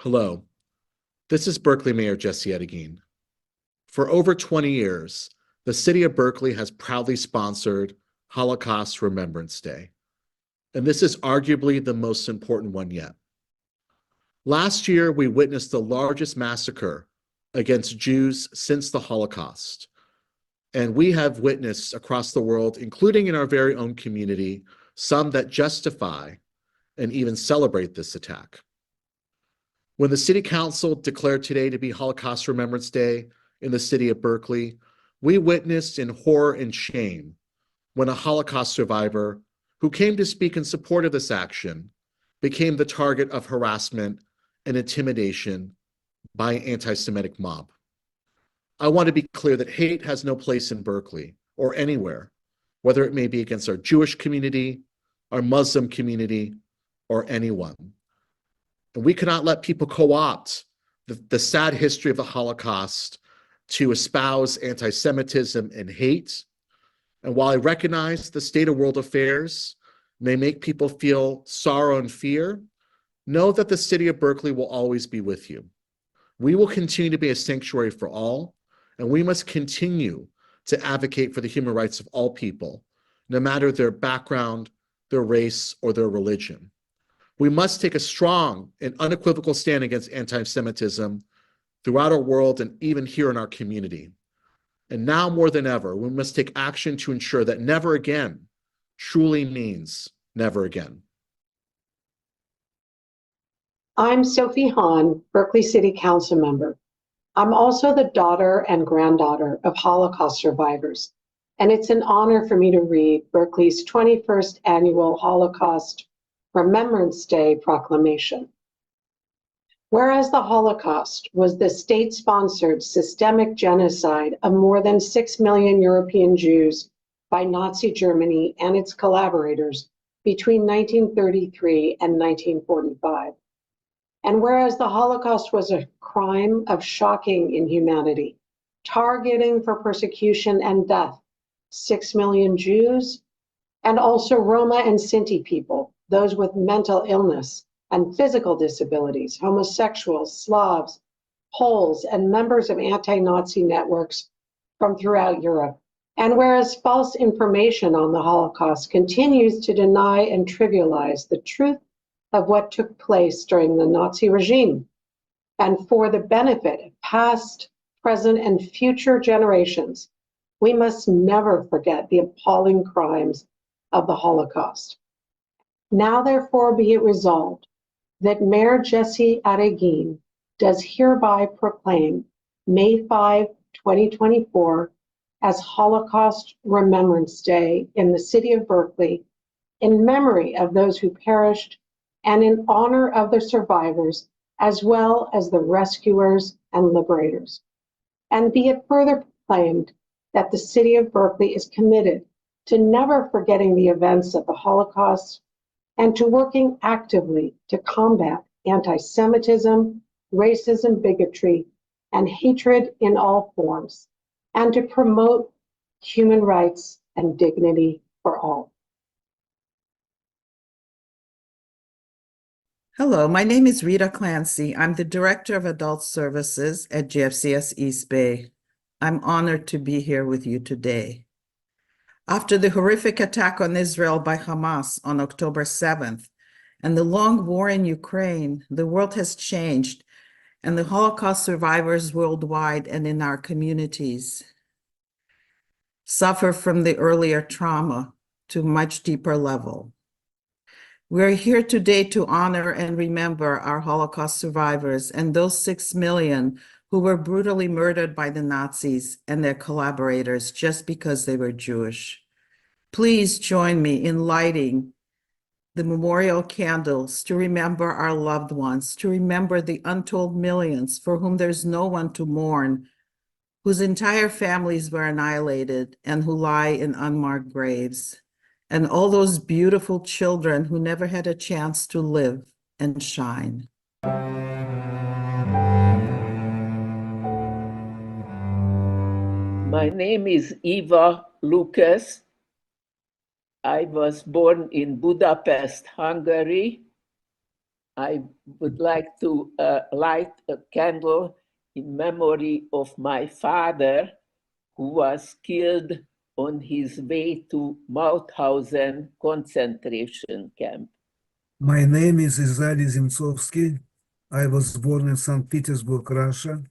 Hello, this is Berkeley Mayor Jesse Edegin. For over 20 years, the city of Berkeley has proudly sponsored Holocaust Remembrance Day, and this is arguably the most important one yet. Last year, we witnessed the largest massacre against Jews since the Holocaust, and we have witnessed across the world, including in our very own community, some that justify and even celebrate this attack. When the City Council declared today to be Holocaust Remembrance Day in the city of Berkeley, we witnessed in horror and shame when a Holocaust survivor who came to speak in support of this action became the target of harassment and intimidation by an anti-Semitic mob. I want to be clear that hate has no place in Berkeley or anywhere, whether it may be against our Jewish community, our Muslim community, or anyone. And we cannot let people co-opt the sad history of the Holocaust to espouse anti-Semitism and hate. And while I recognize the state of world affairs may make people feel sorrow and fear, know that the city of Berkeley will always be with you. We will continue to be a sanctuary for all, and we must continue to advocate for the human rights of all people, no matter their background, their race, or their religion. We must take a strong and unequivocal stand against anti-Semitism throughout our world and even here in our community. And now more than ever, we must take action to ensure that never again truly means never again. I'm Sophie Hahn, Berkeley City Council member. I'm also the daughter and granddaughter of Holocaust survivors, and it's an honor for me to read Berkeley's 21st annual Holocaust Remembrance Day proclamation. Whereas the Holocaust was the state-sponsored systemic genocide of more than 6 million European Jews by Nazi Germany and its collaborators between 1933 and 1945. And whereas the Holocaust was a crime of shocking inhumanity, targeting for persecution and death 6 million Jews, and also Roma and Sinti people, those with mental illness and physical disabilities, homosexuals, Slavs, Poles, and members of anti-Nazi networks from throughout Europe. And whereas false information on the Holocaust continues to deny and trivialize the truth of what took place during the Nazi regime, and for the benefit of past, present, and future generations, we must never forget the appalling crimes of the Holocaust. Now, therefore, be it resolved that Mayor Jesse Edegin does hereby proclaim May 5, 2024 as Holocaust Remembrance Day in the city of Berkeley in memory of those who perished and in honor of the survivors as well as the rescuers and liberators. And be it further proclaimed that the city of Berkeley is committed to never forgetting the events of the Holocaust and to working actively to combat anti-Semitism, racism, bigotry, and hatred in all forms, and to promote human rights and dignity for all. Hello, my name is Rita Clancy. I'm the Director of Adult Services at GFCS East Bay. I'm honored to be here with you today. After the horrific attack on Israel by Hamas on October 7th and the long war in Ukraine, the world has changed, and the Holocaust survivors worldwide and in our communities suffer from the earlier trauma to a much deeper level. We're here today to honor and remember our Holocaust survivors and those 6 million who were brutally murdered by the Nazis and their collaborators just because they were Jewish. Please join me in lighting the memorial candles to remember our loved ones, to remember the untold millions for whom there's no one to mourn, whose entire families were annihilated and who lie in unmarked graves, and all those beautiful children who never had a chance to live and shine. My name is Eva Lucas. I was born in Budapest, Hungary I would like to light a candle in memory of my father, who was killed on his way to Mauthausen concentration camp. My name is Izali Zemtsovsky. I was born in St. Petersburg, Russia,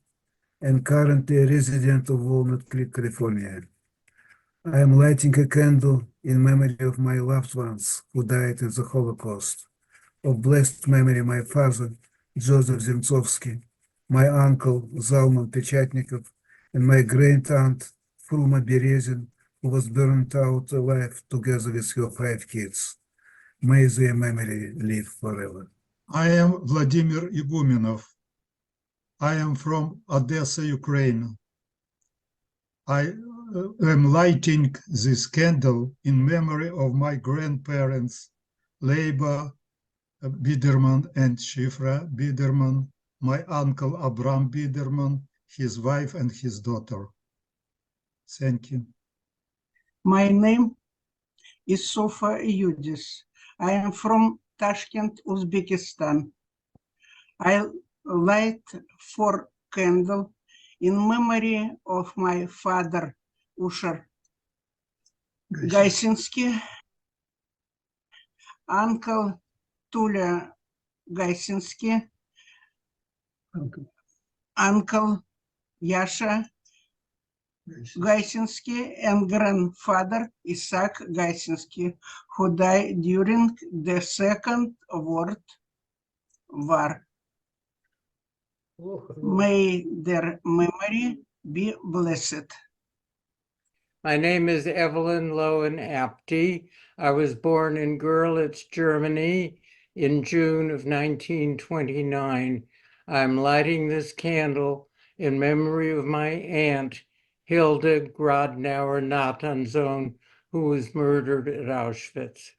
and currently a resident of Walnut Creek, California. I am lighting a candle in memory of my loved ones who died in the Holocaust. Of blessed memory, my father, Joseph Zemtsovsky, my uncle, Zalman Pechatnikov, and my great-aunt, Fruma Berezin, who was burned out alive together with her 5 kids. May their memory live forever. I am Vladimir Igumenov. I am from Odessa, Ukraine. I am lighting this candle in memory of my grandparents, Leiba Biderman and Shifra Biderman, my uncle Abram Biderman, his wife and his daughter. Thank you. My name is Sofa Yudis. I am from Tashkent, Uzbekistan. I light 4 candles in memory of my father, Ushar Gaysinsky, uncle Tulia Gaysinsky, uncle Yasha Gaysinsky, and grandfather Isaac Gaysinsky, who died during the Second World War. May their memory be blessed. My name is Evelyn Lowen Apte. I was born in Görlitz, Germany in June of 1929. I'm lighting this candle in memory of my aunt, Hilde Grodnauer Natanzon, who was murdered at Auschwitz.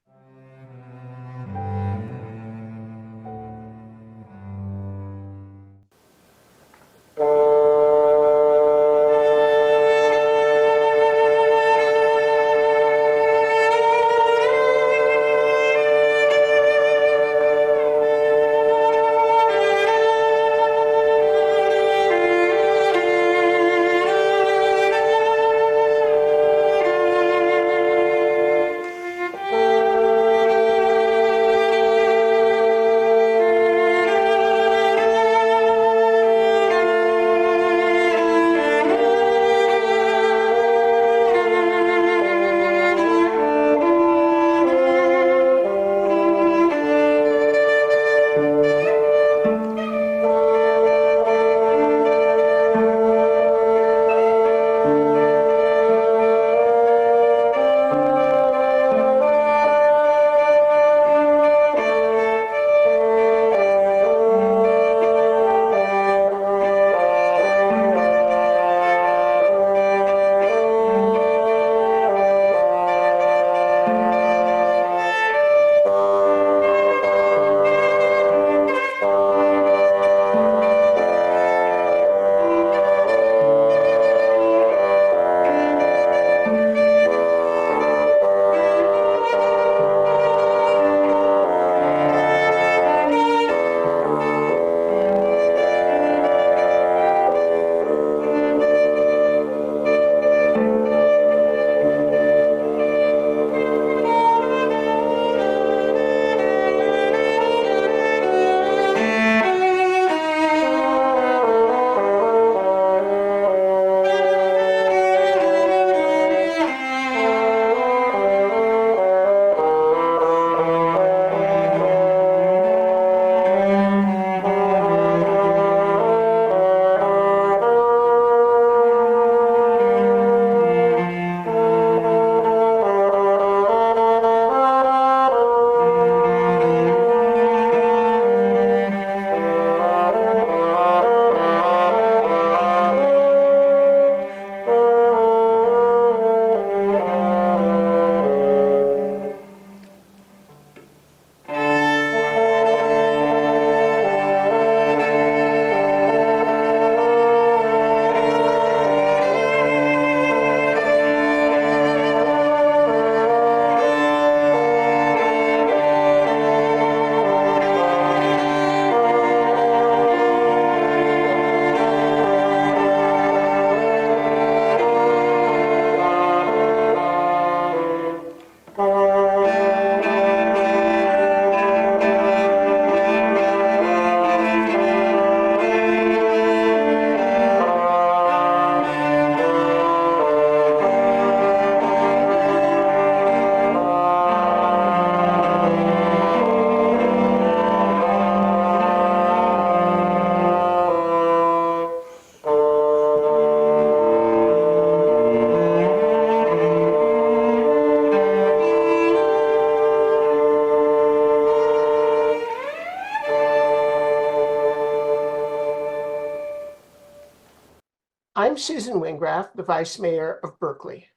I'm Susan Wingraf, the Vice Mayor of Berkeley.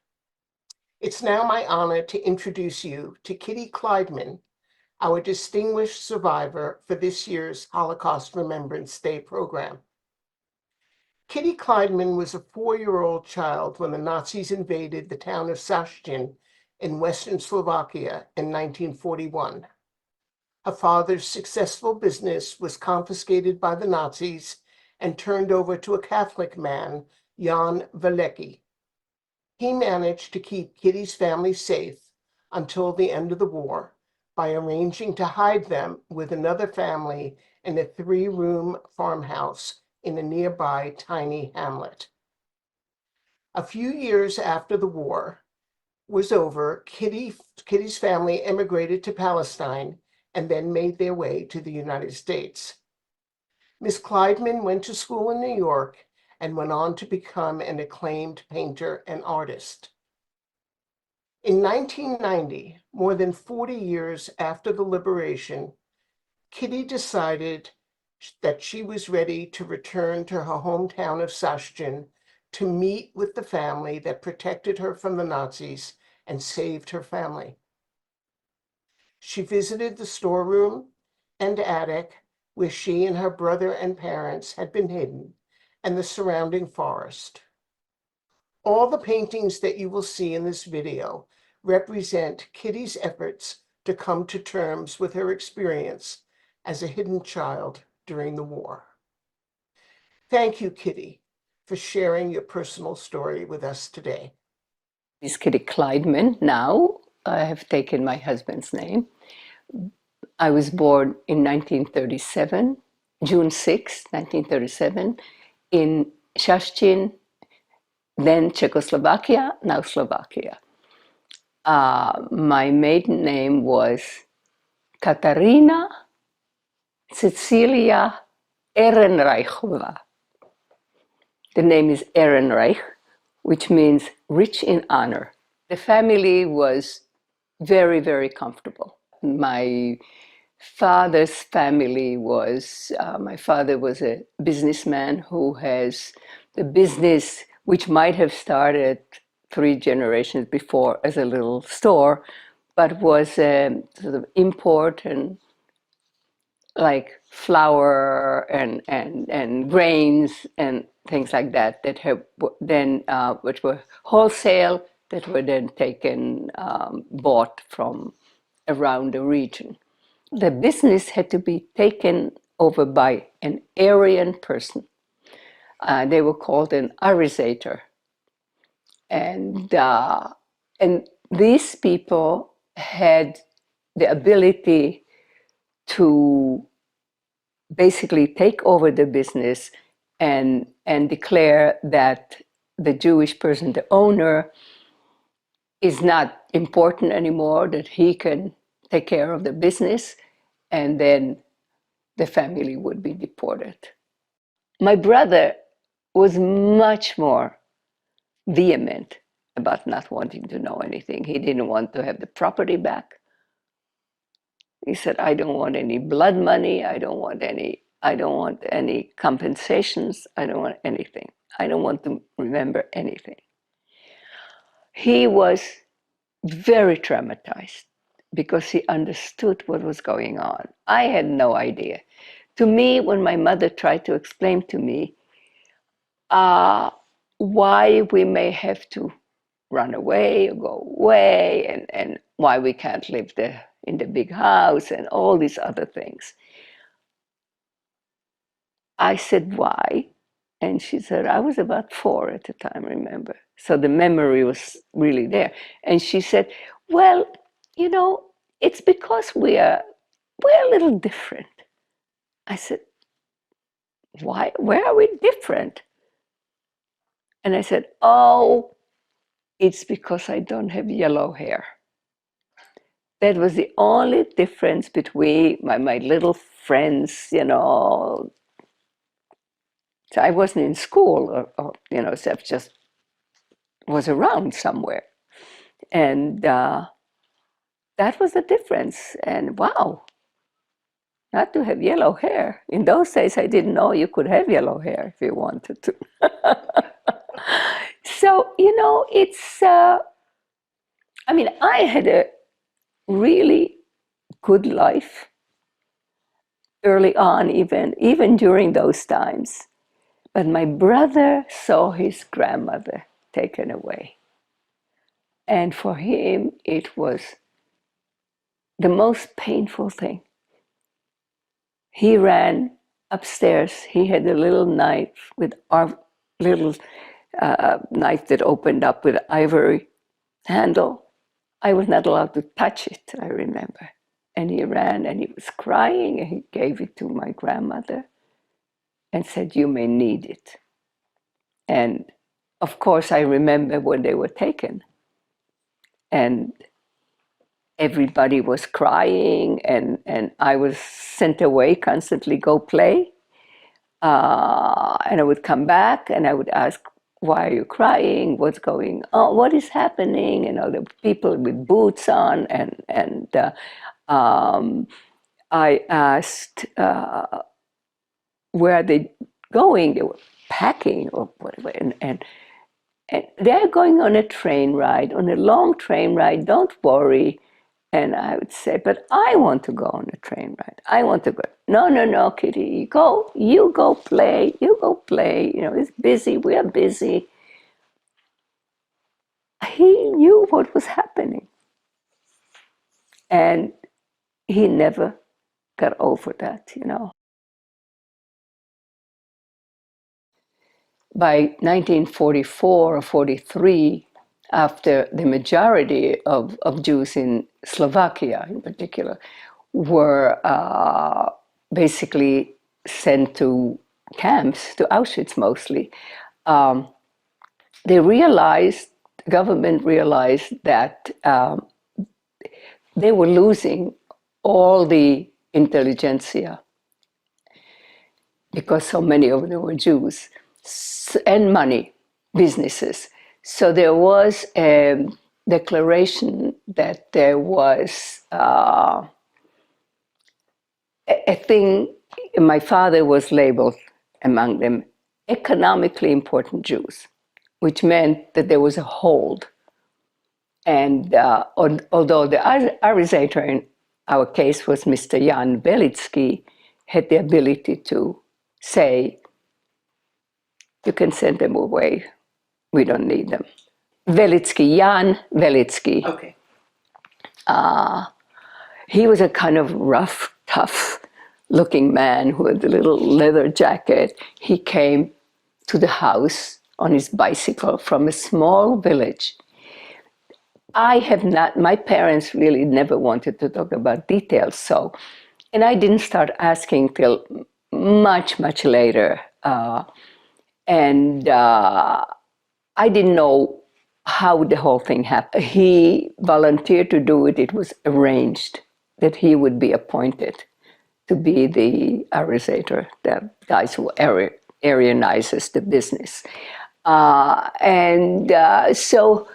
It's now my honor to introduce you to Kitty Kleidman, our distinguished survivor for this year's Holocaust Remembrance Day program. Kitty Kleidman was a 4-year-old child when the Nazis invaded the town of Sashtin in Western Slovakia in 1941. Her father's successful business was confiscated by the Nazis and turned over to a Catholic man, Jan Velecki. He managed to keep Kitty's family safe until the end of the war by arranging to hide them with another family in a 3-room farmhouse in a nearby tiny hamlet. A few years after the war was over, Kitty's family immigrated to Palestine and then made their way to the United States. Miss Kleidman went to school in New York and went on to become an acclaimed painter and artist. In 1990, more than 40 years after the liberation, Kitty decided that she was ready to return to her hometown of Sashtin to meet with the family that protected her from the Nazis and saved her family. She visited the storeroom and attic where she and her brother and parents had been hidden, and the surrounding forest. All the paintings that you will see in this video represent Kitty's efforts to come to terms with her experience as a hidden child during the war. Thank you, Kitty, for sharing your personal story with us today. Is Kitty Kleidman now. I have taken my husband's name. I was born in 1937, June 6, 1937, in Shashtin, then Czechoslovakia, now Slovakia. My maiden name was Katarina Cecilia Ehrenreichova. The name is Ehrenreich, which means rich in honor. The family was very, very comfortable. My father's family was, my father was a businessman who has the business which might have started 3 generations before as a little store, but was a sort of import and like flour and grains and things like that that have then which were wholesale, that were then taken bought from around the region. The business had to be taken over by an Aryan person. They were called an arizator, and these people had the ability to basically take over the business and declare that the Jewish person, the owner, is not important anymore, that he can take care of the business, and then the family would be deported. My brother was much more vehement about not wanting to know anything. He didn't want to have the property back. He said, I don't want any blood money. I don't want any compensations. I don't want anything. I don't want to remember anything. He was very traumatized because he understood what was going on. I had no idea. To me, when my mother tried to explain to me why we may have to run away or go away, and why we can't live in the big house and all these other things, I said, why? And she said, I was about 4 at the time, remember? So the memory was really there. And she said, well, you know, it's because we're a little different. I said, why? Where are we different? And I said, oh, it's because I don't have yellow hair. That was the only difference between my little friends, you know. So I wasn't in school, or you know, Seth just was around somewhere. And that was the difference. And wow, not to have yellow hair. In those days, I didn't know you could have yellow hair if you wanted to. So, it's, I mean, I had a really good life early on, even during those times. But my brother saw his grandmother taken away. And for him, it was the most painful thing. He ran upstairs. He had a little knife with our little knife that opened up with ivory handle. I was not allowed to touch it, I remember. And he ran and he was crying and he gave it to my grandmother and said, "You may need it." And of course, I remember when they were taken. And everybody was crying and I was sent away constantly, go play. And I would come back and I would ask, "Why are you crying? What's going on? What is happening?" And all the people with boots on. And I asked, "Where are they going?" They were packing or whatever. And they're going on a train ride, on a long train ride. Don't worry. And I would say, "But I want to go on a train ride. I want to go." No, Kitty, you go play, it's busy, we are busy. He knew what was happening. And he never got over that. By 1944 or 43, after the majority of Jews in Slovakia in particular were basically sent to camps, to Auschwitz mostly, the government realized that they were losing all the intelligentsia because so many of them were Jews, and money, businesses. So there was a declaration that there was a thing. My father was labeled among them economically important Jews, which meant that there was a hold. And although the arizator in our case was Mr. Jan Velitsky, had the ability to say, "You can send them away. We don't need them." Velitsky, Jan Velitsky. Okay. He was a kind of rough, tough-looking man who had a little leather jacket. He came to the house on his bicycle from a small village. My parents really never wanted to talk about details, and I didn't start asking till much, much later. And I didn't know how the whole thing happened. He volunteered to do it. It was arranged that he would be appointed to be the arizator, the guys who Aryanizes the business. So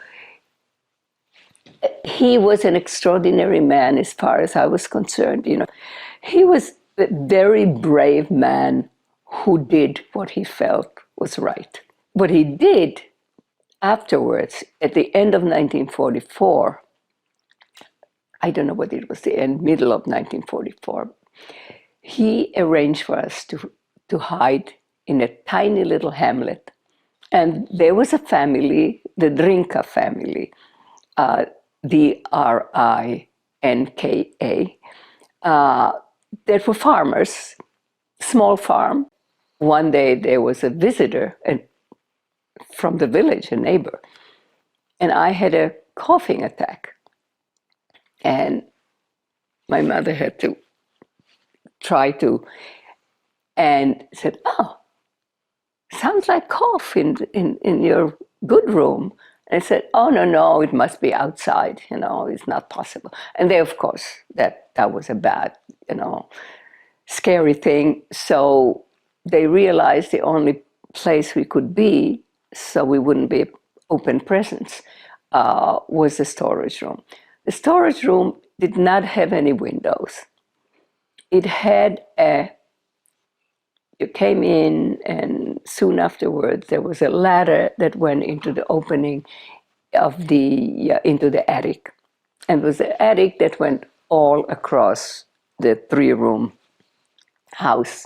he was an extraordinary man as far as I was concerned. He was a very brave man who did what he felt was right. What he did afterwards, at the end of 1944, I don't know whether it was the middle of 1944, he arranged for us to hide in a tiny little hamlet. And there was a family, the Drinka family, D-R-I-N-K-A, that were farmers, small farm. One day there was a visitor from the village, a neighbor, and I had a coughing attack. And my mother had to try to, and said, "Oh, sounds like cough in your good room." And I said, "Oh, no, it must be outside, it's not possible." And they, of course, that was a bad, scary thing. So they realized the only place we could be, so we wouldn't be open presence, was the storage room. The storage room did not have any windows. It had a you came in, and soon afterwards there was a ladder that went into the opening of into the attic. And it was the attic that went all across the 3-room house.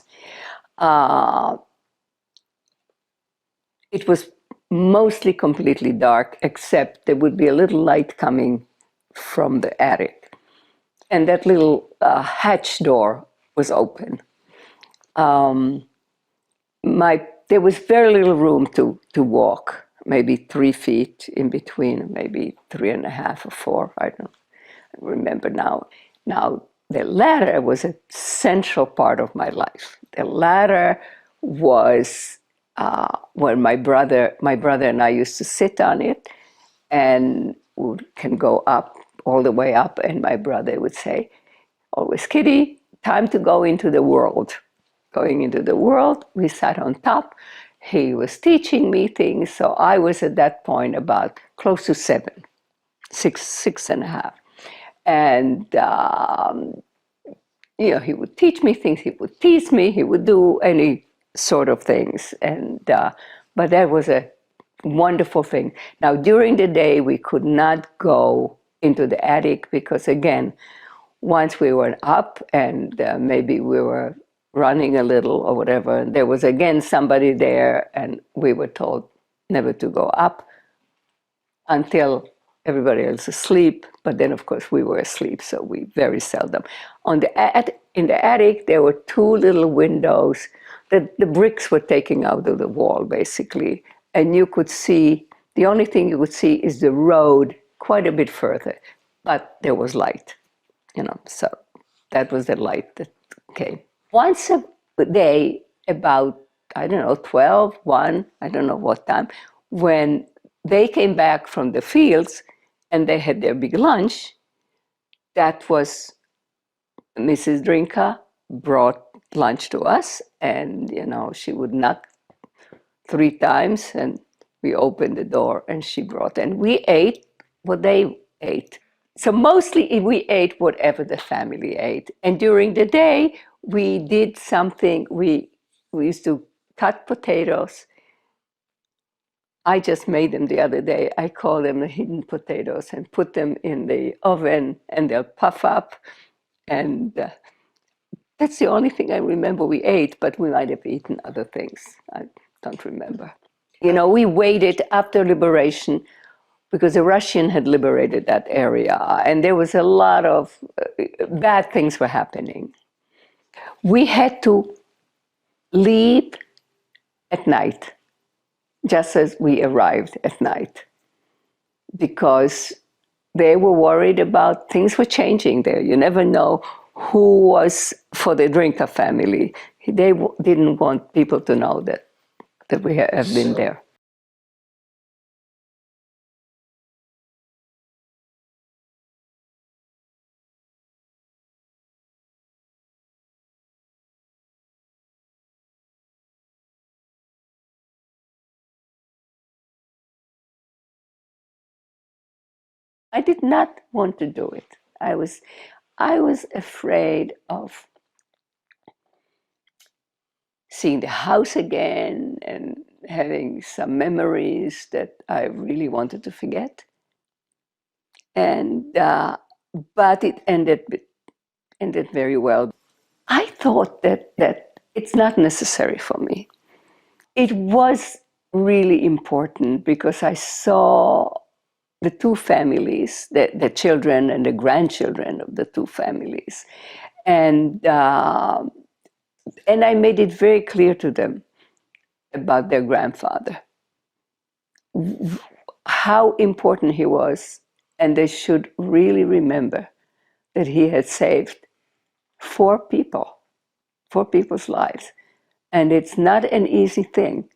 It was mostly completely dark, except there would be a little light coming from the attic. And that little hatch door was open. There was very little room to walk, maybe 3 feet in between, maybe 3.5 or 4, I don't remember now. Now, the ladder was a central part of my life. The ladder was where my brother and I used to sit on it, and can go up, all the way up, and my brother would say, always, Kitty, time to go into the world. Going into the world, we sat on top. He was teaching me things, so I was at that point about close to 7, 6.5. And he would teach me things, he would tease me, he would do any sort of things. And but that was a wonderful thing. Now, during the day, we could not go into the attic because, again, once we were up and maybe we were running a little or whatever, there was again somebody there, and we were told never to go up until everybody else asleep. But then, of course, we were asleep, so we very seldom. In the attic, there were 2 little windows that the bricks were taking out of the wall, basically, and you could see. The only thing you could see is the road quite a bit further, but there was light. So that was the light that came. Once a day, about, 12, 1, I don't know what time, when they came back from the fields and they had their big lunch, that was Mrs. Drinka brought lunch to us, and, she would knock 3 times, and we opened the door and she brought, and we ate what they ate. So mostly we ate whatever the family ate. And during the day, we did something. We used to cut potatoes. I just made them the other day. I call them the hidden potatoes, and put them in the oven, and they'll puff up. And that's the only thing I remember we ate, but we might have eaten other things. I don't remember. We waited after liberation, because the Russian had liberated that area, and there was a lot of bad things were happening. We had to leave at night, just as we arrived at night, because they were worried about things were changing there. You never know who was for the Drinka family. They didn't want people to know that we have been there. I did not want to do it. I was afraid of seeing the house again and having some memories that I really wanted to forget. And but it ended very well. I thought that it's not necessary for me. It was really important because I saw the 2 families, the children and the grandchildren of the 2 families. And I made it very clear to them about their grandfather, how important he was, and they should really remember that he had saved 4 people's lives. And it's not an easy thing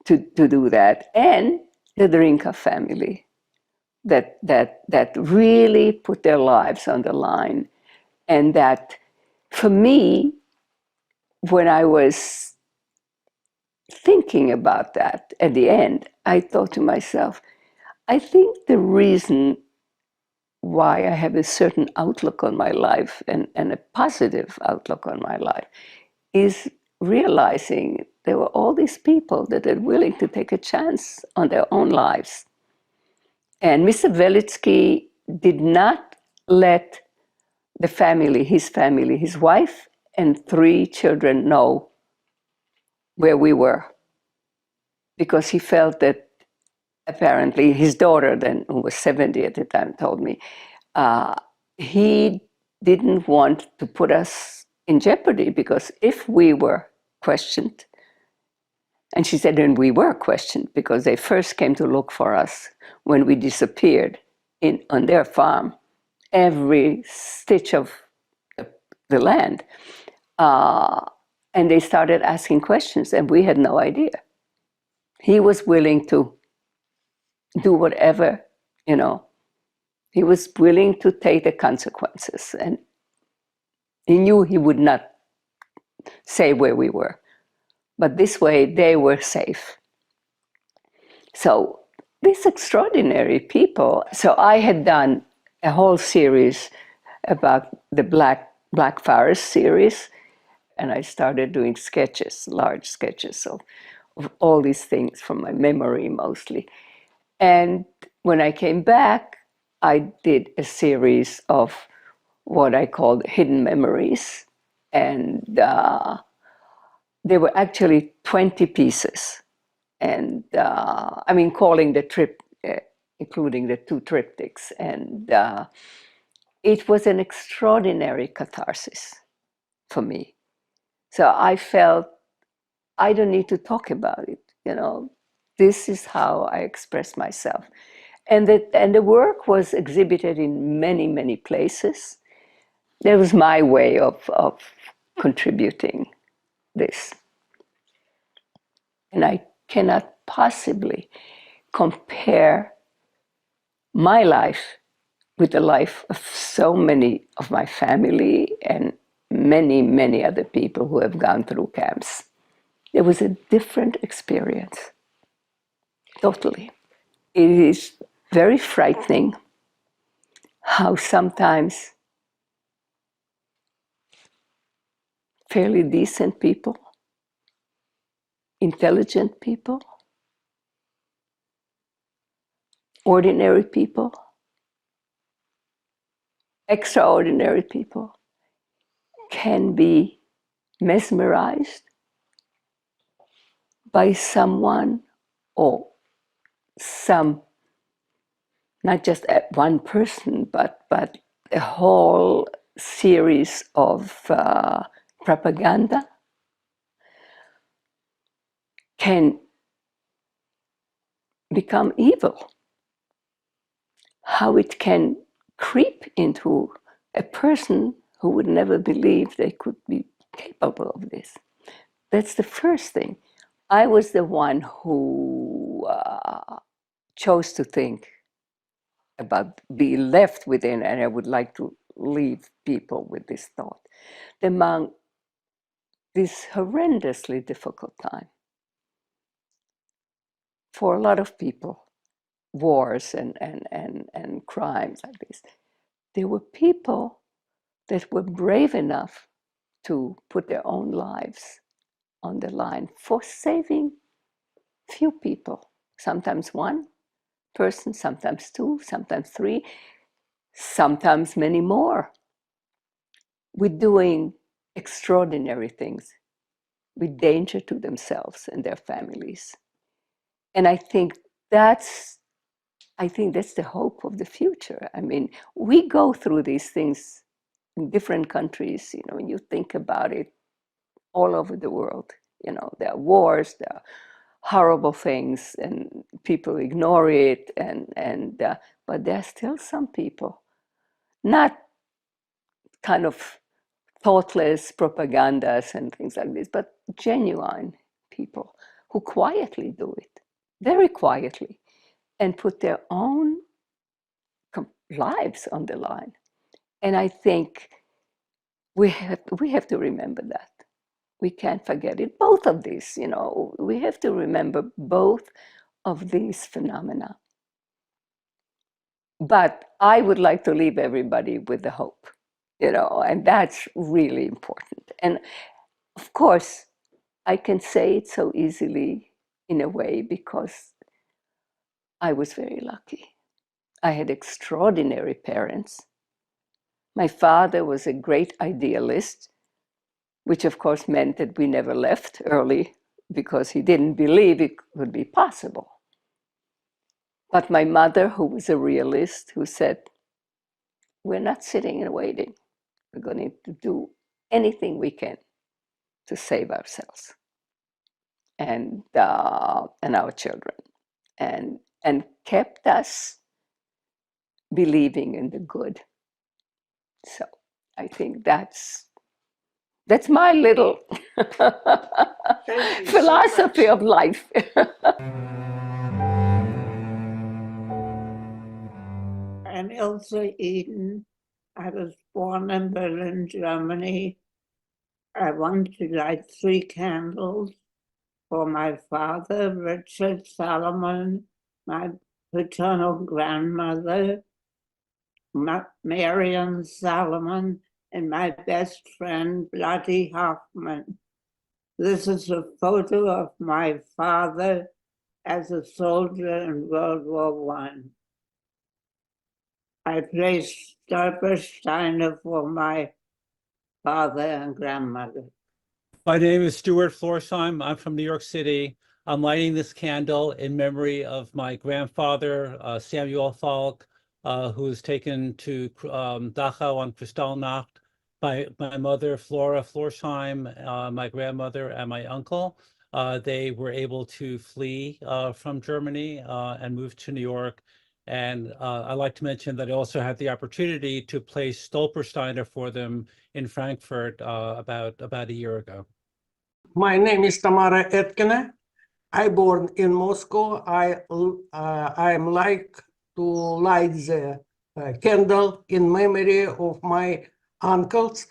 to do that. And the Drinka family, that really put their lives on the line. And that, for me, when I was thinking about that at the end, I thought to myself, I think the reason why I have a certain outlook on my life, and a positive outlook on my life, is realizing there were all these people that are willing to take a chance on their own lives. And Mr. Velitsky did not let the family, his wife and 3 children know where we were, because he felt that apparently his daughter, then who was 70 at the time, told me, he didn't want to put us in jeopardy, because if we were questioned, and she said, and we were questioned, because they first came to look for us when we disappeared on their farm, every stitch of the land. And they started asking questions, and we had no idea. He was willing to do whatever, he was willing to take the consequences. And he knew he would not say where we were. But this way, they were safe. So these extraordinary people. So I had done a whole series about the Black Forest series, and I started doing sketches, large sketches of all these things from my memory mostly. And when I came back, I did a series of what I called hidden memories, and there were actually 20 pieces. And calling the trip, including the 2 triptychs. And it was an extraordinary catharsis for me. So I felt I don't need to talk about it. This is how I express myself. And the work was exhibited in many, many places. That was my way of contributing this. And I cannot possibly compare my life with the life of so many of my family and many, many other people who have gone through camps. It was a different experience, totally. It is very frightening how sometimes fairly decent people, intelligent people, ordinary people, extraordinary people can be mesmerized by someone or some, not just one person, but a whole series of propaganda can become evil. How it can creep into a person who would never believe they could be capable of this. That's the first thing. I was the one who chose to think about being left within, and I would like to leave people with this thought. Among this horrendously difficult time for a lot of people, wars and crimes like this, there were people that were brave enough to put their own lives on the line for saving few people, sometimes one person, sometimes 2, sometimes 3, sometimes many more, with doing extraordinary things with danger to themselves and their families. And I think that's the hope of the future. I mean, we go through these things in different countries, when you think about it, all over the world. There are wars, there are horrible things, and people ignore it, but there are still some people, not kind of thoughtless propagandas and things like this, but genuine people who quietly do it, very quietly, and put their own lives on the line. And I think we have to remember that. We can't forget it. Both of these, we have to remember both of these phenomena. But I would like to leave everybody with the hope, and that's really important. And of course, I can say it so easily in a way because I was very lucky. I had extraordinary parents. My father was a great idealist, which of course meant that we never left early because he didn't believe it would be possible. But my mother, who was a realist, who said, we're not sitting and waiting. We're going to do anything we can to save ourselves and our children, and kept us believing in the good. So I think that's my little philosophy of life. I'm Ilse Eden. I was born in Berlin, Germany. I want to light 3 candles for my father, Richard Salomon, my paternal grandmother, Marion Salomon, and my best friend, Bloody Hoffman. This is a photo of my father as a soldier in World War I. I placed Stolpersteine for my father and grandmother. My name is Stuart Florsheim. I'm from New York City. I'm lighting this candle in memory of my grandfather, Samuel Falk, who was taken to Dachau on Kristallnacht by my mother, Flora Florsheim, my grandmother, and my uncle. They were able to flee from Germany and move to New York. And I'd like to mention that I also had the opportunity to play Stolpersteiner for them in Frankfurt about a year ago. My name is Tamara Etkina. I born in Moscow. I am like to light the candle in memory of my uncles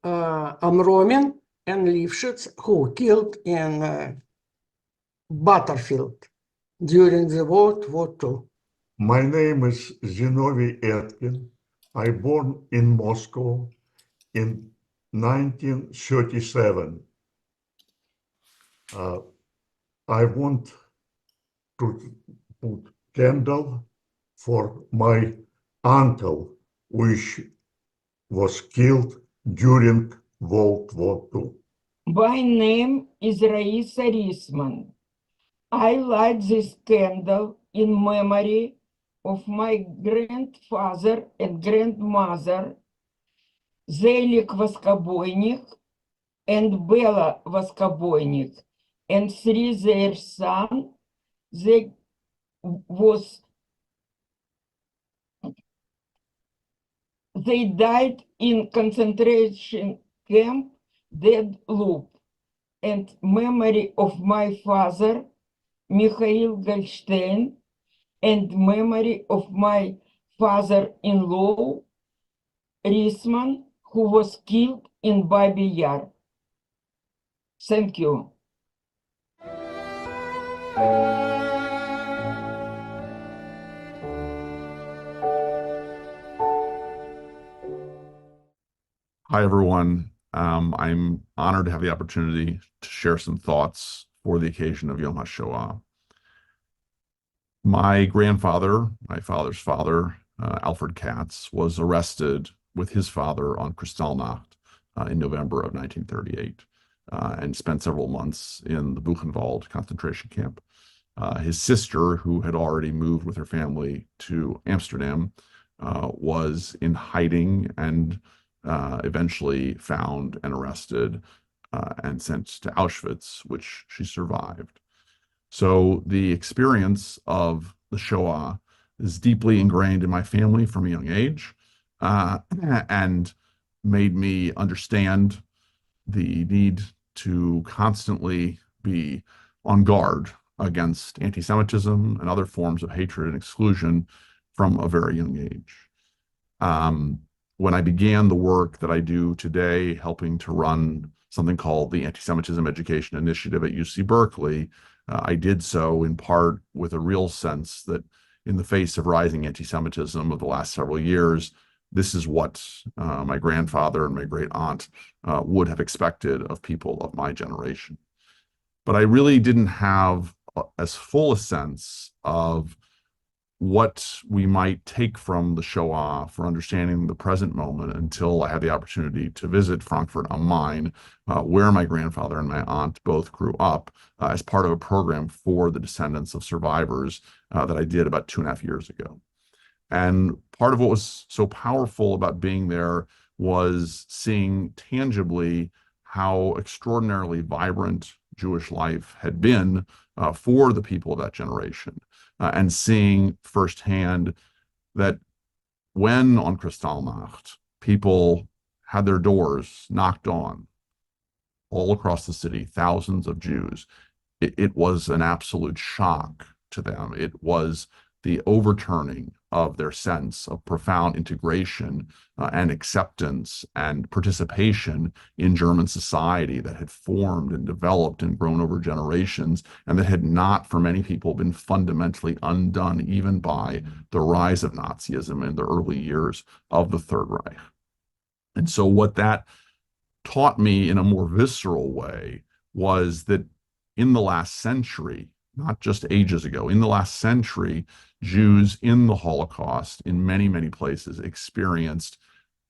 Amromin and Lifshitz, who killed in Butterfield during the World War II. My name is Zinovy Etkin. I born in Moscow in 1937. I want to put candle for my uncle, which was killed during World War II. My name is Raisa Risman. I light this candle in memory of my grandfather and grandmother, Zelik Voskobойnik and Bella Voskobойnik, and 3 their sons. They died in concentration camp Dead Loop, and memory of my father, Mikhail Goldstein, and memory of my father-in-law, Risman, who was killed in Babi Yar. Thank you. Hi, everyone. I'm honored to have the opportunity to share some thoughts for the occasion of Yom HaShoah. My grandfather, my father's father, Alfred Katz, was arrested with his father on Kristallnacht in November of 1938 and spent several months in the Buchenwald concentration camp. His sister, who had already moved with her family to Amsterdam, was in hiding and eventually found and arrested and sent to Auschwitz, which she survived. So the experience of the Shoah is deeply ingrained in my family from a young age and made me understand the need to constantly be on guard against anti-Semitism and other forms of hatred and exclusion from a very young age. When I began the work that I do today, helping to run something called the Anti-Semitism Education Initiative at UC Berkeley, I did so in part with a real sense that in the face of rising anti-Semitism of the last several years, this is what my grandfather and my great aunt would have expected of people of my generation. but I really didn't have as full a sense of what we might take from the Shoah for understanding the present moment until I had the opportunity to visit Frankfurt am Main, where my grandfather and my aunt both grew up, as part of a program for the descendants of survivors that I did about 2.5 years ago. And part of what was so powerful about being there was seeing tangibly how extraordinarily vibrant Jewish life had been for the people of that generation, and seeing firsthand that when on Kristallnacht people had their doors knocked on all across the city, thousands of Jews, it was an absolute shock to them. It was the overturning of their sense of profound integration and acceptance and participation in German society that had formed and developed and grown over generations, and that had not, for many people, been fundamentally undone even by the rise of Nazism in the early years of the Third Reich. And so what that taught me in a more visceral way was that in the last century, not just ages ago, in the last century, Jews in the Holocaust, in many, many places, experienced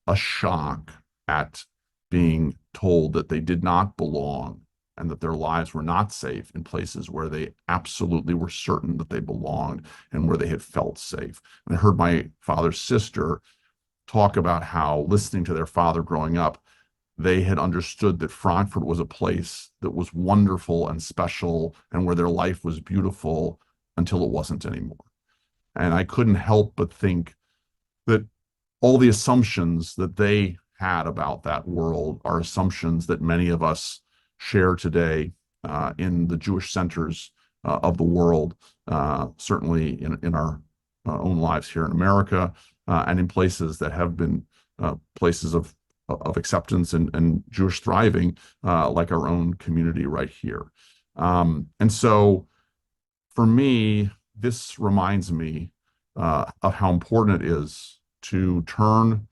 a shock at being told that they did not belong and that their lives were not safe in places where they absolutely were certain that they belonged and where they had felt safe. And I heard my father's sister talk about how, listening to their father growing up, they had understood that Frankfurt was a place that was wonderful and special and where their life was beautiful until it wasn't anymore. And I couldn't help but think that all the assumptions that they had about that world are assumptions that many of us share today in the Jewish centers of the world, certainly in our own lives here in America, and in places that have been places of acceptance and Jewish thriving, like our own community right here. And so for me, this reminds me of how important it is to turn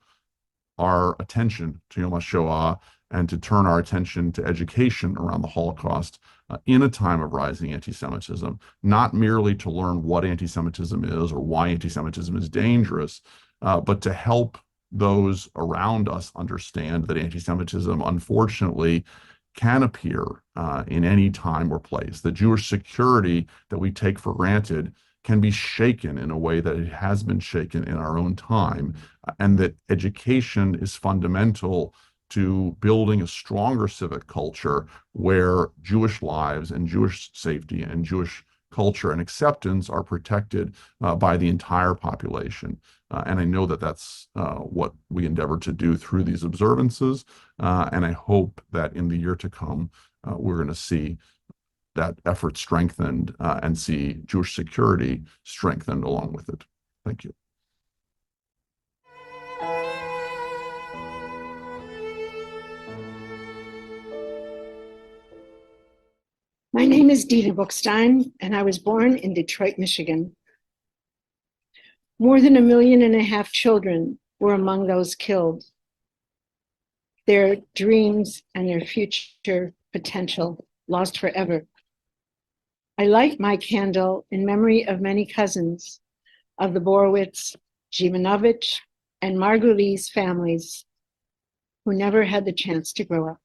our attention to Yom HaShoah and to turn our attention to education around the Holocaust in a time of rising anti-Semitism, not merely to learn what anti-Semitism is or why anti-Semitism is dangerous, but to help those around us understand that anti-Semitism, unfortunately, can appear in any time or place. The Jewish security that we take for granted can be shaken in a way that it has been shaken in our own time, and that education is fundamental to building a stronger civic culture where Jewish lives and Jewish safety and Jewish culture and acceptance are protected by the entire population. And I know that that's what we endeavor to do through these observances. And I hope that in the year to come, we're going to see that effort strengthened and see Jewish security strengthened along with it. Thank you. My name is Dita Bookstein, and I was born in Detroit, Michigan. More than 1.5 million children were among those killed. Their dreams and their future potential lost forever. I light my candle in memory of many cousins of the Borowitz, Jivanovich, and Margulies families who never had the chance to grow up.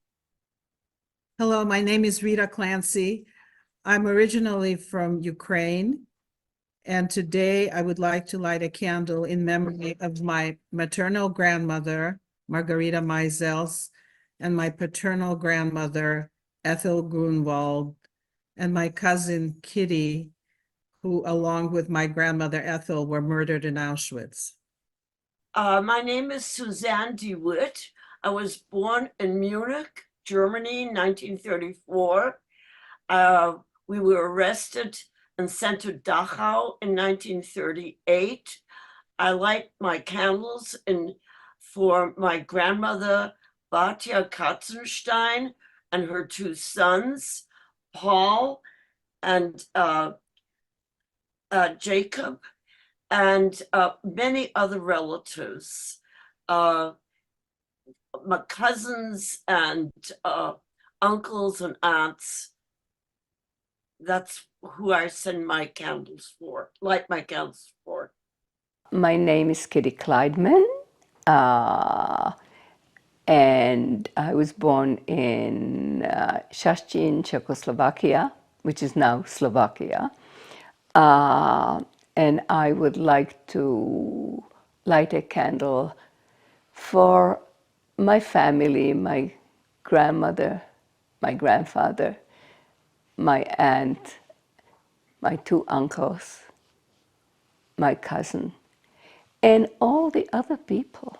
Hello, my name is Rita Clancy. I'm originally from Ukraine, and today I would like to light a candle in memory of my maternal grandmother, Margarita Meisels, and my paternal grandmother, Ethel Grunwald, and my cousin, Kitty, who, along with my grandmother, Ethel, were murdered in Auschwitz. My name is Suzanne DeWitt. I was born in Munich, Germany, 1934. We were arrested and sent to Dachau in 1938. I light my candles for my grandmother, Batya Katzenstein, and her 2 sons, Paul and Jacob, and many other relatives. My cousins and uncles and aunts That's who I send my candles for, light my candles for. My name is Kitty Kleidman, and I was born in Szczecin, Czechoslovakia, which is now Slovakia. And I would like to light a candle for my family, my grandmother, my grandfather, my aunt, my two uncles, my cousin, and all the other people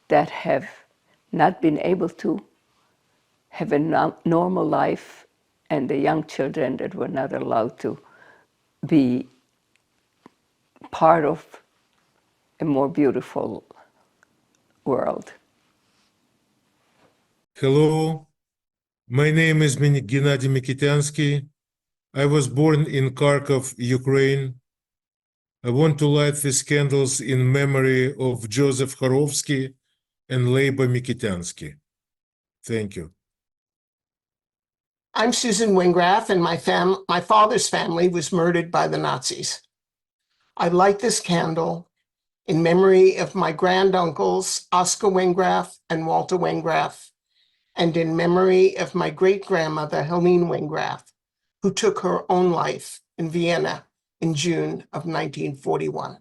that have not been able to have a normal life, and the young children that were not allowed to be part of a more beautiful world. Hello, my name is Gennady Mikityansky. I was born in Kharkov, Ukraine. I want to light these candles in memory of Joseph Horovsky and Leiba Mikityansky. Thank you. I'm Susan Wingraff, and my father's family was murdered by the Nazis. I light this candle in memory of my granduncles, Oscar Wingraff and Walter Wingraff, and in memory of my great-grandmother, Helene Wingraff, who took her own life in Vienna in June of 1941.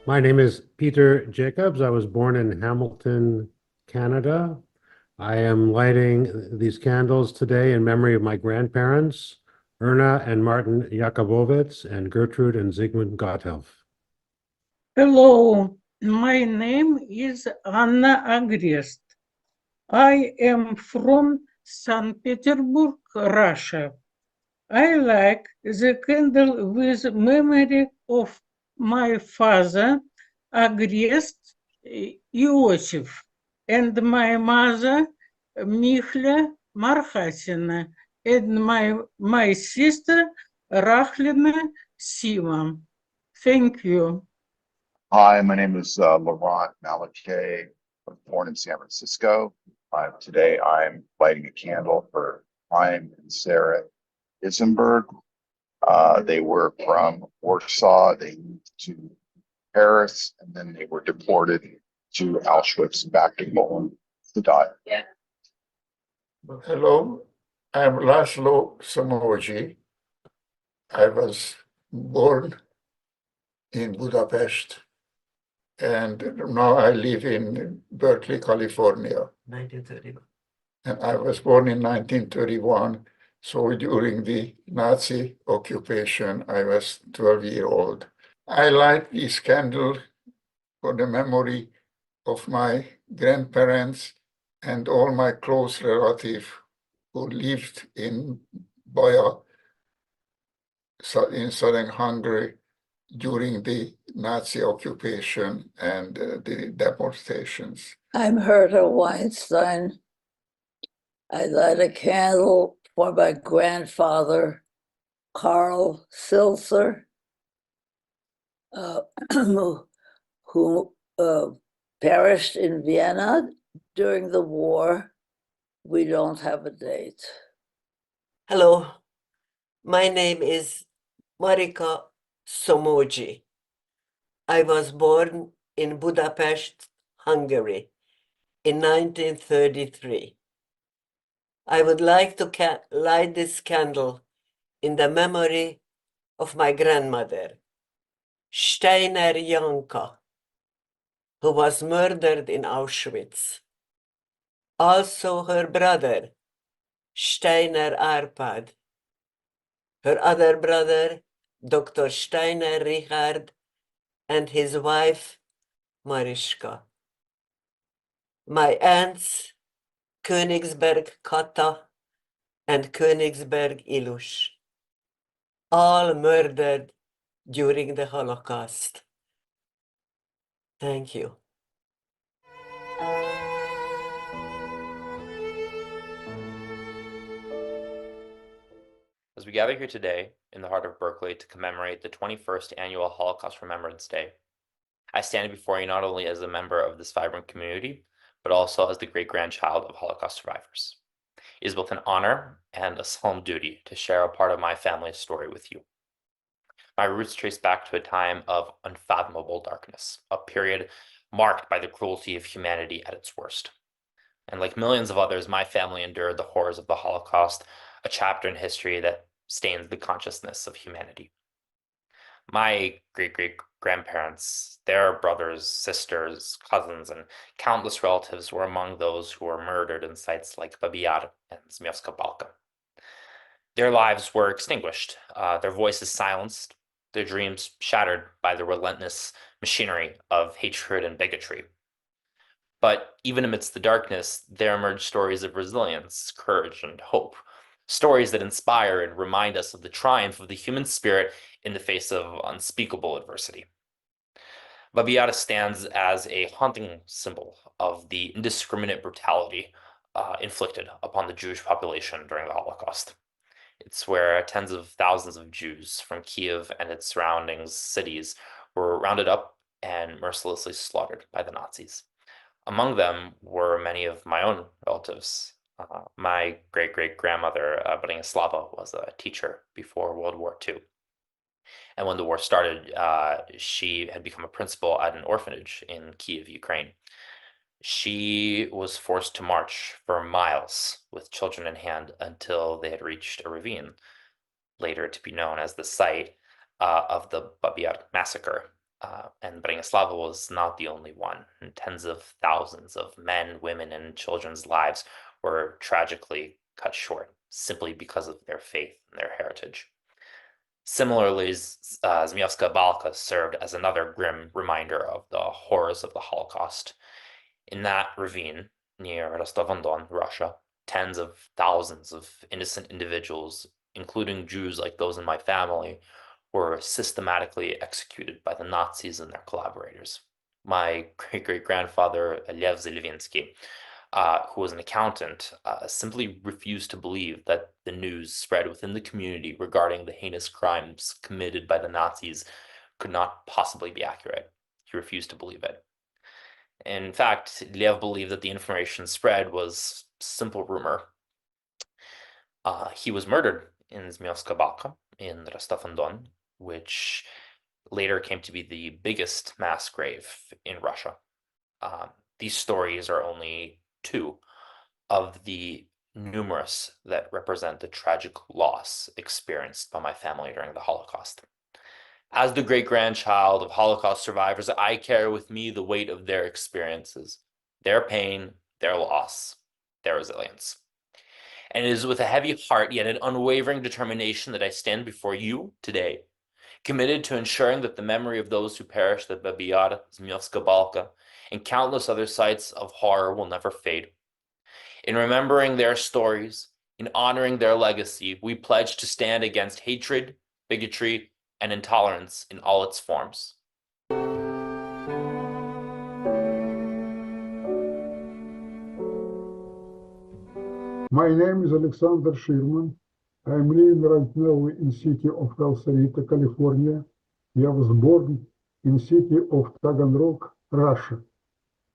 My name is Peter Jacobs. I was born in Hamilton, Canada. I am lighting these candles today in memory of my grandparents, Erna and Martin Jakobowitz, and Gertrude and Zygmunt Gotthelf. Hello, My name is Anna Agrest. I am from St. Petersburg, Russia. I like the candle with memory of my father, Agrest Iosif, and my mother, Mihla Marhatina, and my sister, Rachlina Sima. Thank you. Hi, my name is Laurent Malachet. I was born in San Francisco. Today I'm lighting a candle for Chaim and Sarah Isenberg. They were from Warsaw. They moved to Paris, and then they were deported to Auschwitz and back to Poland to die. Hello, I'm Laszlo Samoji. I was born in Budapest, and now I live in Berkeley, California. 1931. And I was born in 1931, so during the Nazi occupation, I was 12-year old. I light this candle for the memory of my grandparents and all my close relatives who lived in Baja in southern Hungary during the Nazi occupation and the deportations. I'm Herta Weinstein. I light a candle for my grandfather, Karl Silzer, who perished in Vienna during the war. We don't have a date. Hello, my name is Marika Somoji. I was born in Budapest, Hungary in 1933. I would like to light this candle in the memory of my grandmother, Steiner Janka, who was murdered in Auschwitz. Also her brother, Steiner Arpad, her other brother, Dr. Steiner Richard, and his wife, Marischka. My aunts, Königsberg Kata and Königsberg Ilus, all murdered during the Holocaust. Thank you. As we gather here today in the heart of Berkeley to commemorate the 21st Annual Holocaust Remembrance Day, I stand before you not only as a member of this vibrant community, but also as the great-grandchild of Holocaust survivors. It is both an honor and a solemn duty to share a part of my family's story with you. My roots trace back to a time of unfathomable darkness, a period marked by the cruelty of humanity at its worst. And like millions of others, my family endured the horrors of the Holocaust, a chapter in history that stains the consciousness of humanity. My great-great-grandparents, their brothers, sisters, cousins, and countless relatives were among those who were murdered in sites like Babi Yar and Zmijowska Balka. Their lives were extinguished, their voices silenced, their dreams shattered by the relentless machinery of hatred and bigotry. But even amidst the darkness, there emerged stories of resilience, courage, and hope. Stories that inspire and remind us of the triumph of the human spirit in the face of unspeakable adversity. Babi Yar stands as a haunting symbol of the indiscriminate brutality inflicted upon the Jewish population during the Holocaust. It's where tens of thousands of Jews from Kiev and its surrounding cities were rounded up and mercilessly slaughtered by the Nazis. Among them were many of my own relatives. My great-great-grandmother, Branislava, was a teacher before World War II. And when the war started, she had become a principal at an orphanage in Kiev, Ukraine. She was forced to march for miles with children in hand until they had reached a ravine, later to be known as the site of the Babi Yar massacre. And Branislava was not the only one. And tens of thousands of men, women, and children's lives were tragically cut short simply because of their faith and their heritage. Similarly, Zmijowska Balka served as another grim reminder of the horrors of the Holocaust. In that ravine near Rostov-on-Don, Russia, tens of thousands of innocent individuals, including Jews like those in my family, were systematically executed by the Nazis and their collaborators. My great-great-grandfather, Lev Zelevinsky, who was an accountant, simply refused to believe that the news spread within the community regarding the heinous crimes committed by the Nazis could not possibly be accurate. He refused to believe it. In fact, Lev believed that the information spread was simple rumor. He was murdered in Zmijowska Balka in Rostov-on-Don, which later came to be the biggest mass grave in Russia. These stories are only two of the numerous that represent the tragic loss experienced by my family during the Holocaust. As the great-grandchild of Holocaust survivors, I carry with me the weight of their experiences, their pain, their loss, their resilience. And it is with a heavy heart, yet an unwavering determination that I stand before you today, committed to ensuring that the memory of those who perished at Babi Yar, Zmijowska Balka, and countless other sites of horror will never fade. In remembering their stories, in honoring their legacy, we pledge to stand against hatred, bigotry, and intolerance in all its forms. My name is Alexander Sherman. I am living right now in city of Khayele, California. I was born in city of Taganrog, Russia.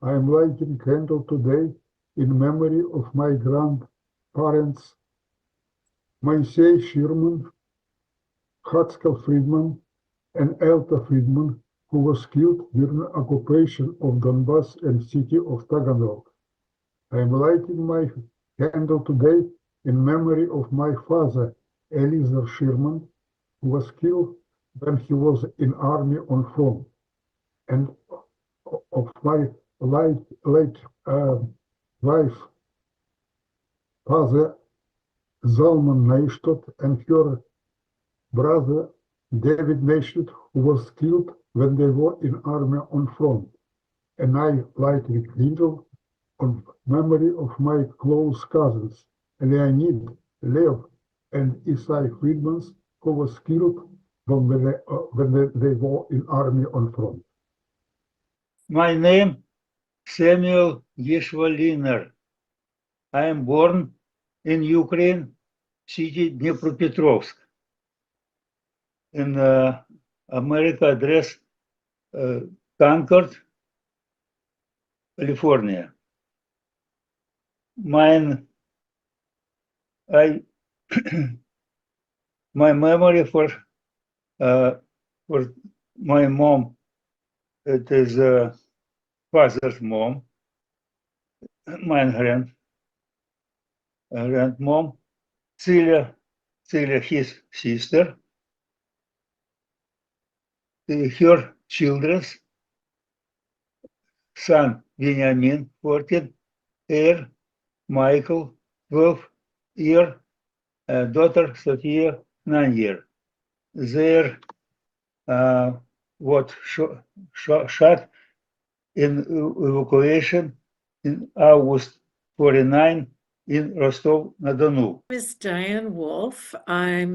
I am lighting candle today in memory of my grandparents, Moisey Sherman, Haskell Friedman, and Elta Friedman, who was killed during the occupation of Donbass and city of Taganrog. I am lighting my candle today in memory of my father, Eliezer Sherman, who was killed when he was in army on front, and of my late wife, father, Zalman Neistat, and her brother, David Neistat, who was killed when they were in army on front. And I light a candle on memory of my close cousins, Leonid, Lev, and Isai Friedman, who was killed when they were in army on front. My name Samuel Yeshvaliner. I am born in Ukraine, city Dnipropetrovsk. In America address Concord, California. My memory for my mom, it is father's mom, my grandmom, Celia, his sister, her children's son Benjamin, 14, heir Michael, 12 year, daughter Sophia, 9 year. Their shot in evacuation in August 49 in Rostov-na-Donu. My name is Diane Wolf. I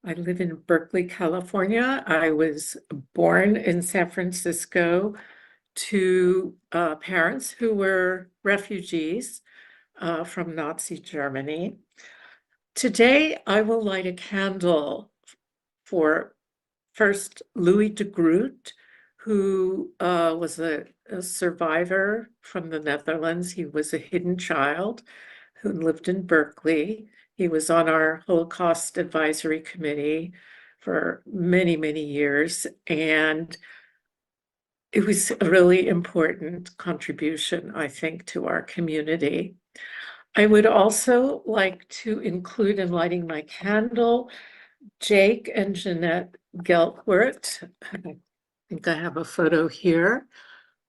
live in Berkeley, California. I was born in San Francisco to parents who were refugees from Nazi Germany. Today, I will light a candle for first Louis de Groot, who was a survivor from the Netherlands. He was a hidden child who lived in Berkeley. He was on our Holocaust Advisory Committee for many, many years, and it was a really important contribution, I think, to our community. I would also like to include in lighting my candle Jake and Jeanette Geltwert. I think I have a photo here,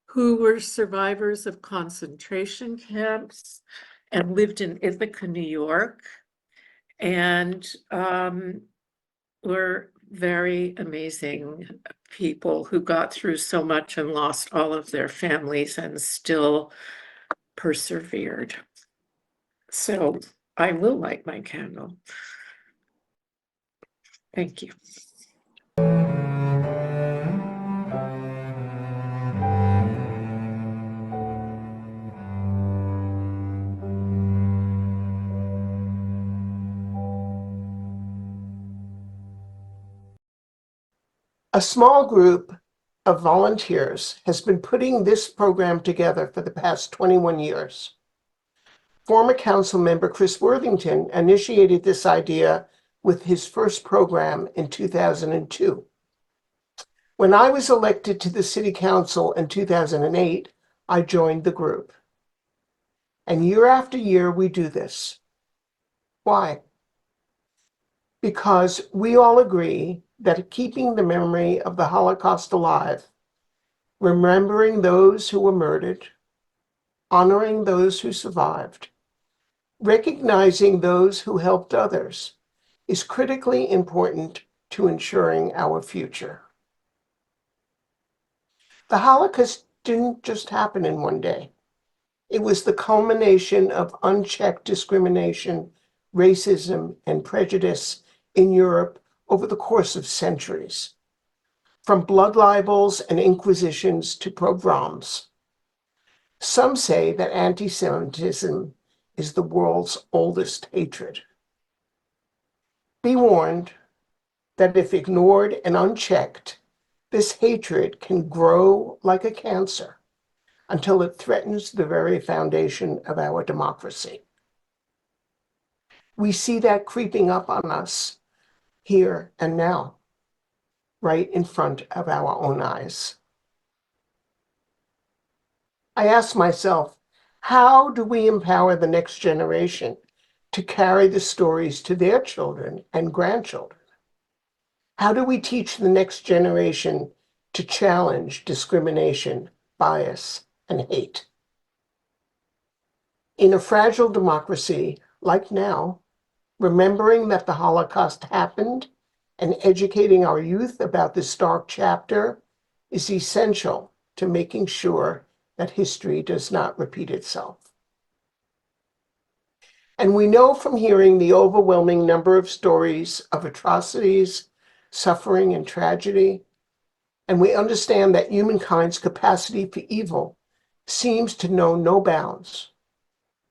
who were survivors of concentration camps and lived in Ithaca, New York, and were very amazing people who got through so much and lost all of their families and still persevered. So I will light my candle. Thank you. A small group of volunteers has been putting this program together for the past 21 years. Former council member Chris Worthington initiated this idea with his first program in 2002. When I was elected to the city council in 2008, I joined the group. And year after year, we do this. Why? Because we all agree that keeping the memory of the Holocaust alive, remembering those who were murdered, honoring those who survived, recognizing those who helped others, is critically important to ensuring our future. The Holocaust didn't just happen in one day. It was the culmination of unchecked discrimination, racism, and prejudice in Europe over the course of centuries. From blood libels and inquisitions to pogroms. Some say that anti-Semitism is the world's oldest hatred. Be warned that if ignored and unchecked, this hatred can grow like a cancer until it threatens the very foundation of our democracy. We see that creeping up on us here and now, right in front of our own eyes. I ask myself, how do we empower the next generation to carry the stories to their children and grandchildren? How do we teach the next generation to challenge discrimination, bias, and hate? In a fragile democracy like now, remembering that the Holocaust happened and educating our youth about this dark chapter is essential to making sure that history does not repeat itself. And we know from hearing the overwhelming number of stories of atrocities, suffering, and tragedy, and we understand that humankind's capacity for evil seems to know no bounds.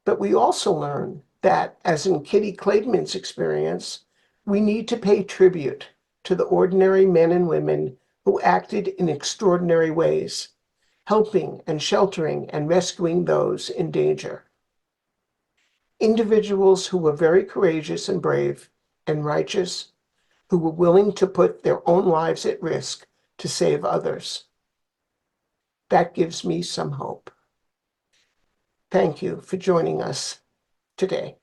But we also learn that, as in Kitty Klaidman's experience, we need to pay tribute to the ordinary men and women who acted in extraordinary ways, helping and sheltering and rescuing those in danger. Individuals who were very courageous and brave and righteous, who were willing to put their own lives at risk to save others. That gives me some hope. Thank you for joining us today.